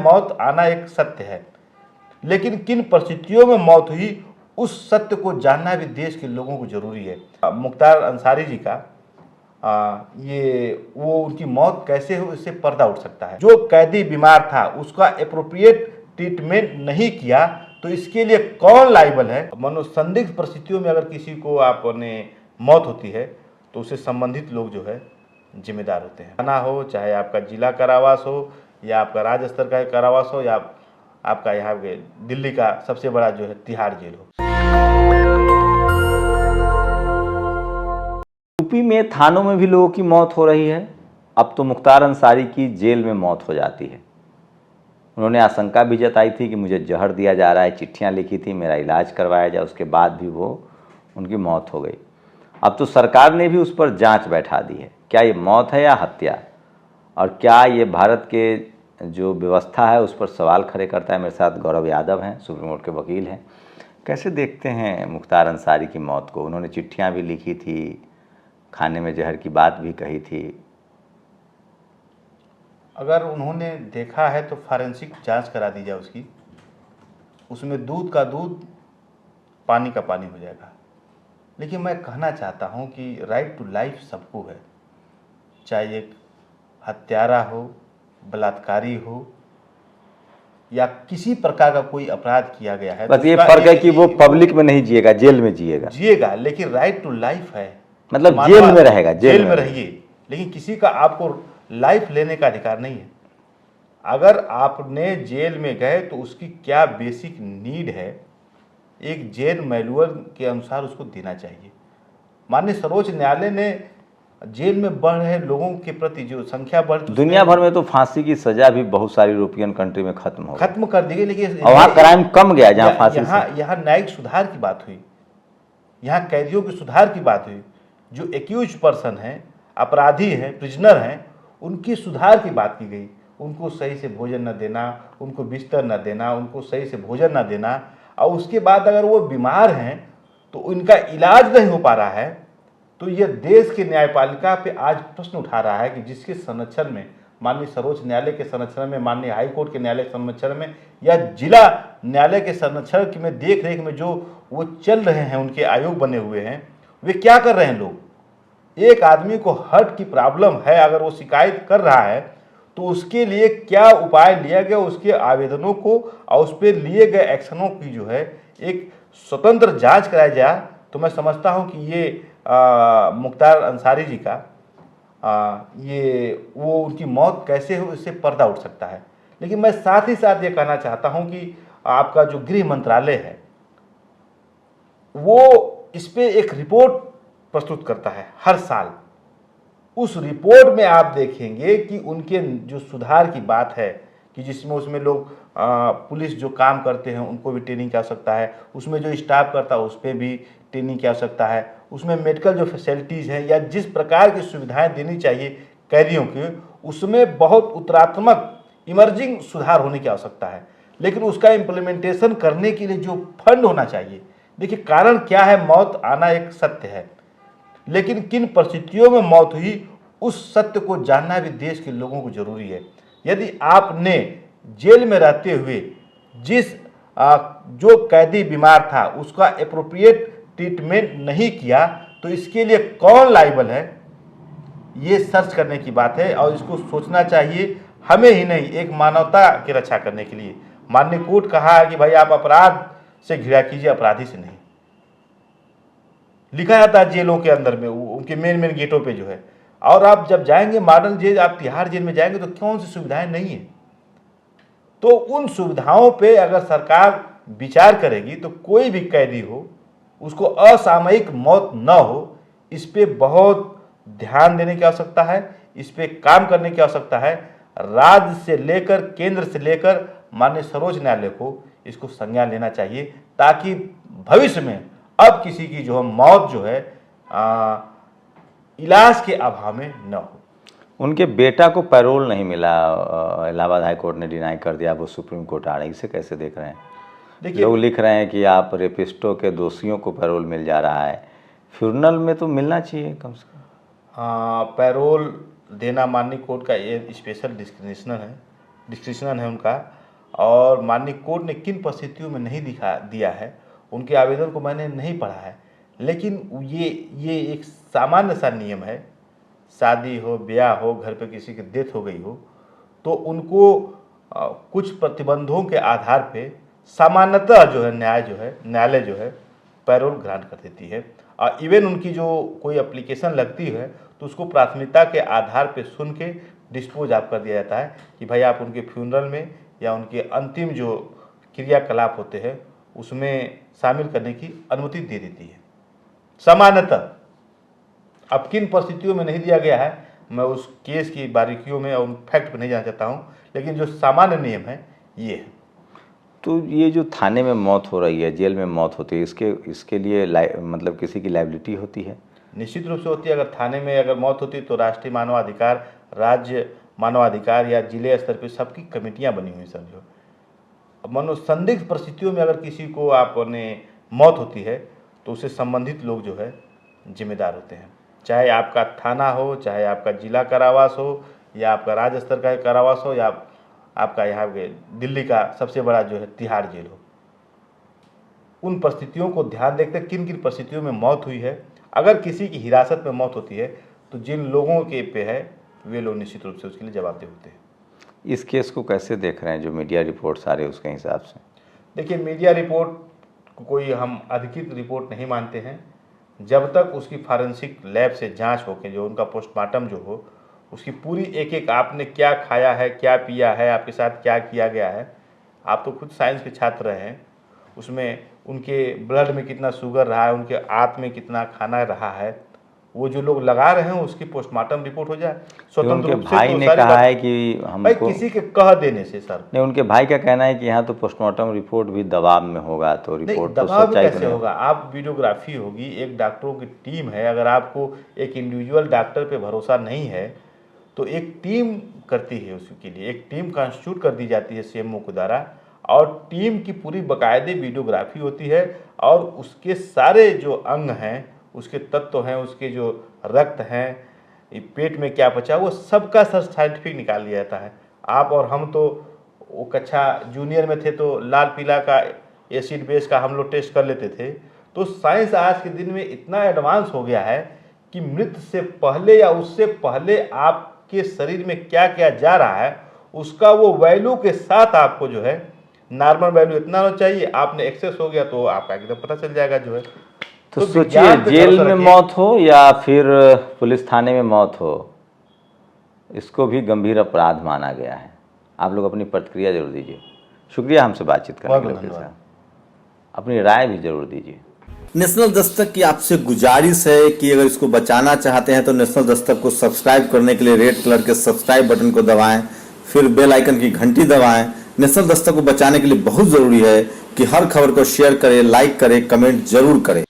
मौत आना एक सत्य है, लेकिन किन परिस्थितियों में मौत हुई उस सत्य को जानना भी देश के लोगों को जरूरी है। मुख्तार अंसारी जी का ये वो उनकी मौत कैसे हो, इससे पर्दा उठ सकता है। जो कैदी बीमार था उसका एप्रोप्रिएट ट्रीटमेंट नहीं किया तो इसके लिए कौन लायबल है। मनोसंदिग्ध परिस्थितियों में अगर किसी को आपने मौत होती है तो उससे संबंधित लोग जो है जिम्मेदार होते हैं। थाना हो, चाहे आपका जिला कारावास हो या आपका राज्य स्तर का कारावास हो या आपका यहाँ के दिल्ली का सबसे बड़ा जो है तिहाड़ जेल हो। यूपी में थानों में भी लोगों की मौत हो रही है। अब तो मुख्तार अंसारी की जेल में मौत हो जाती है। उन्होंने आशंका भी जताई थी कि मुझे जहर दिया जा रहा है, चिट्ठियां लिखी थी मेरा इलाज करवाया जाए, उसके बाद भी उनकी मौत हो गई। अब तो सरकार ने भी उस पर जांच बैठा दी है। क्या ये मौत है या हत्या, और क्या ये भारत के जो व्यवस्था है उस पर सवाल खड़े करता है। मेरे साथ गौरव यादव हैं, सुप्रीम कोर्ट के वकील हैं। कैसे देखते हैं मुख्तार अंसारी की मौत को? उन्होंने चिट्ठियाँ भी लिखी थी, खाने में जहर की बात भी कही थी। अगर उन्होंने देखा है तो फॉरेंसिक जांच करा दी जाए उसकी, उसमें दूध का दूध पानी का पानी हो जाएगा। लेकिन मैं कहना चाहता हूं कि राइट टू लाइफ सबको है, चाहे एक हत्यारा हो, बलात्कारी हो या किसी प्रकार का कोई अपराध किया गया है। बस ये फर्क है कि वो पब्लिक में नहीं जिएगा, जेल में जिएगा, लेकिन राइट टू लाइफ है, मतलब जेल में रहेगा, जेल में रहिए, लेकिन किसी का आपको लाइफ लेने का अधिकार नहीं है। अगर आपने जेल में गए तो उसकी क्या बेसिक नीड है, एक जेल मैनुअल के अनुसार उसको देना चाहिए। माननीय सर्वोच्च न्यायालय ने जेल में बढ़ रहे लोगों के प्रति जो संख्या बढ़, दुनिया भर में तो फांसी की सजा भी बहुत सारी यूरोपियन कंट्री में खत्म कर दी गई, लेकिन वहाँ क्राइम कम गया। जहाँ फांसी यहाँ न्यायिक सुधार की बात हुई, यहाँ कैदियों के सुधार की बात हुई। जो एक्यूज पर्सन हैं, अपराधी हैं, प्रिजनर हैं, उनकी सुधार की बात की गई। उनको सही से भोजन न देना, उनको बिस्तर न देना, उनको सही से भोजन न देना, और उसके बाद अगर वो बीमार हैं तो उनका इलाज नहीं हो पा रहा है, तो यह देश की न्यायपालिका पे आज प्रश्न उठा रहा है कि जिसके संरक्षण में, माननीय सर्वोच्च न्यायालय के संरक्षण में, माननीय हाई कोर्ट के न्यायालय के संरक्षण में या जिला न्यायालय के संरक्षण में, देख रेख में जो वो चल रहे हैं, उनके आयोग बने हुए हैं, वे क्या कर रहे हैं। लोग, एक आदमी को हार्ट की प्रॉब्लम है, अगर वो शिकायत कर रहा है तो उसके लिए क्या उपाय लिया गया, उसके आवेदनों को और उस पर लिए गए एक्शनों की जो है एक स्वतंत्र जांच कराई जाए, तो मैं समझता हूं कि ये मुख्तार अंसारी जी का ये वो उनकी मौत कैसे हो, इससे पर्दा उठ सकता है। लेकिन मैं साथ ही साथ ये कहना चाहता हूं कि आपका जो गृह मंत्रालय है वो इस पे एक रिपोर्ट प्रस्तुत करता है हर साल। उस रिपोर्ट में आप देखेंगे कि उनके जो सुधार की बात है कि जिसमें उसमें लोग पुलिस जो काम करते हैं उनको भी ट्रेनिंग की आवश्यकता है, उसमें जो स्टाफ करता है उस पर भी ट्रेनिंग की आवश्यकता है, उसमें मेडिकल जो फैसिलिटीज़ हैं या जिस प्रकार की सुविधाएं देनी चाहिए कैदियों की, उसमें बहुत उत्तरात्मक इमर्जिंग सुधार होने की आवश्यकता है। लेकिन उसका इम्प्लीमेंटेशन करने के लिए जो फंड होना चाहिए, देखिए कारण क्या है, मौत आना एक सत्य है, लेकिन किन परिस्थितियों में मौत हुई उस सत्य को जानना भी देश के लोगों को जरूरी है। यदि आपने जेल में रहते हुए जो कैदी बीमार था उसका एप्रोप्रिएट ट्रीटमेंट नहीं किया तो इसके लिए कौन लायबल है, ये सर्च करने की बात है और इसको सोचना चाहिए। हमें ही नहीं, एक मानवता की रक्षा करने के लिए माननीय कोर्ट कहा है कि भाई आप अपराध से घृणा कीजिए, अपराधी से नहीं। लिखा जाता है जेलों के अंदर में, उनके मेन गेटों पे जो है। और आप जब जाएंगे मॉडल जेल, आप तिहाड़ जेल में जाएंगे तो कौन सी सुविधाएं नहीं है। तो उन सुविधाओं पे अगर सरकार विचार करेगी तो कोई भी कैदी हो उसको असामयिक मौत न हो, इस पे बहुत ध्यान देने की आवश्यकता है, इस पे काम करने की आवश्यकता है। राज्य से लेकर केंद्र से लेकर माननीय सर्वोच्च न्यायालय को इसको संज्ञान लेना चाहिए, ताकि भविष्य में अब किसी की जो मौत जो है इलाज के अभाव में न हो। उनके बेटा को पैरोल नहीं मिला, इलाहाबाद हाई कोर्ट ने डिनाई कर दिया, वो सुप्रीम कोर्ट आ रही है, इसे कैसे देख रहे हैं? देखिए, लोग लिख रहे हैं कि आप रेपिस्टों के दोषियों को पैरोल मिल जा रहा है, फ्यूनरल में तो मिलना चाहिए कम से कम। पैरोल देना माननीय कोर्ट का ये स्पेशल डिस्क्रिशनल है, डिस्क्रिप्शन है उनका, और माननीय कोर्ट ने किन परिस्थितियों में नहीं दिया है, उनके आवेदन को मैंने नहीं पढ़ा है, लेकिन ये एक सामान्य सा नियम है। शादी हो, ब्याह हो, घर पे किसी की डेथ हो गई हो तो उनको कुछ प्रतिबंधों के आधार पे सामान्यतः जो है न्यायालय जो है पैरोल ग्रांट कर देती है। और इवन उनकी जो कोई एप्लीकेशन लगती है तो उसको प्राथमिकता के आधार पे सुन के डिस्पोज आप कर दिया जाता है कि भाई आप उनके फ्यूनरल में या उनके अंतिम जो क्रियाकलाप होते हैं उसमें शामिल करने की अनुमति दे देती है सामान्यतः। अब किन परिस्थितियों में नहीं दिया गया है मैं उस केस की बारीकियों में और फैक्ट पर नहीं जाना चाहता हूँ, लेकिन जो सामान्य नियम है ये है। तो ये जो थाने में मौत हो रही है, जेल में मौत होती है, इसके लिए मतलब किसी की लायबिलिटी होती है? निश्चित रूप से होती है। अगर थाने में अगर मौत होती है तो राष्ट्रीय मानवाधिकार, राज्य मानवाधिकार या जिले स्तर पे सबकी कमेटियां बनी हुई समझो। अब मानो संदिग्ध परिस्थितियों में अगर किसी को आपने मौत होती है तो उससे संबंधित लोग जो है जिम्मेदार होते हैं, चाहे आपका थाना हो, चाहे आपका जिला कारावास हो, या आपका राज्य स्तर का कारावास हो, या आपका यहाँ दिल्ली का सबसे बड़ा जो है तिहाड़ जेल हो। उन परिस्थितियों को ध्यान देखते किन किन परिस्थितियों में मौत हुई है। अगर किसी की हिरासत में मौत होती है तो जिन लोगों के पे है वे लोग निश्चित रूप से उसके लिए जवाबदेह होते हैं। इस केस को कैसे देख रहे हैं, जो मीडिया रिपोर्ट्स आ रहे हैं उसके हिसाब से? देखिए, मीडिया रिपोर्ट को कोई हम अधिकृत रिपोर्ट नहीं मानते हैं जब तक उसकी फॉरेंसिक लैब से जांच हो के जो उनका पोस्टमार्टम जो हो, उसकी पूरी एक एक आपने क्या खाया है, क्या पिया है, आपके साथ क्या किया गया है। आप तो खुद साइंस के छात्र रहे हैं, उसमें उनके ब्लड में कितना शुगर रहा है, उनके आंत में कितना खाना रहा है, वो जो लोग लगा रहे हैं उसकी पोस्टमार्टम रिपोर्ट हो जाए स्वतंत्र रूप से। भाई ने कहा है कि हमको किसी के कह देने से सर नहीं, उनके भाई का कहना है कि यहाँ तो पोस्टमार्टम रिपोर्ट भी दबाव में होगा, तो रिपोर्ट तो दबाव सच्चाई कैसे होगा? आप वीडियोग्राफी होगी, एक डॉक्टरों की टीम है। अगर आपको एक इंडिविजुअल डॉक्टर पे भरोसा नहीं है तो एक टीम करती है, उसके लिए एक टीम कॉन्स्टिट्यूट कर दी जाती है सीएमओ के द्वारा, और टीम की पूरी बाकायदे वीडियोग्राफी होती है और उसके सारे जो अंग हैं, उसके तत्व हैं, उसके जो रक्त हैं, पेट में क्या बचा, वो सबका सर साइंटिफिक निकाल लिया जाता है। आप और हम तो वो कक्षा जूनियर में थे तो लाल पीला का एसिड बेस का हम लोग टेस्ट कर लेते थे। तो साइंस आज के दिन में इतना एडवांस हो गया है कि मृत्यु से पहले या उससे पहले आपके शरीर में क्या क्या जा रहा है उसका वो वैल्यू के साथ आपको जो है नॉर्मल वैल्यू इतना होना चाहिए, आपने एक्सेस हो गया तो आपका एकदम पता चल जाएगा जो है। तो सोचिए, जेल में मौत हो या फिर पुलिस थाने में मौत हो, इसको भी गंभीर अपराध माना गया है। आप लोग अपनी प्रतिक्रिया जरूर दीजिए। शुक्रिया हमसे बातचीत करने के लिए। अपनी राय भी जरूर दीजिए। नेशनल दस्तक की आपसे गुजारिश है कि अगर इसको बचाना चाहते हैं तो नेशनल दस्तक को सब्सक्राइब करने के लिए रेड कलर के सब्सक्राइब बटन को दबाएं, फिर बेल आइकन की घंटी दबाएं। नेशनल दस्तक को बचाने के लिए बहुत जरूरी है कि हर खबर को शेयर करें, लाइक करें, कमेंट जरूर करें।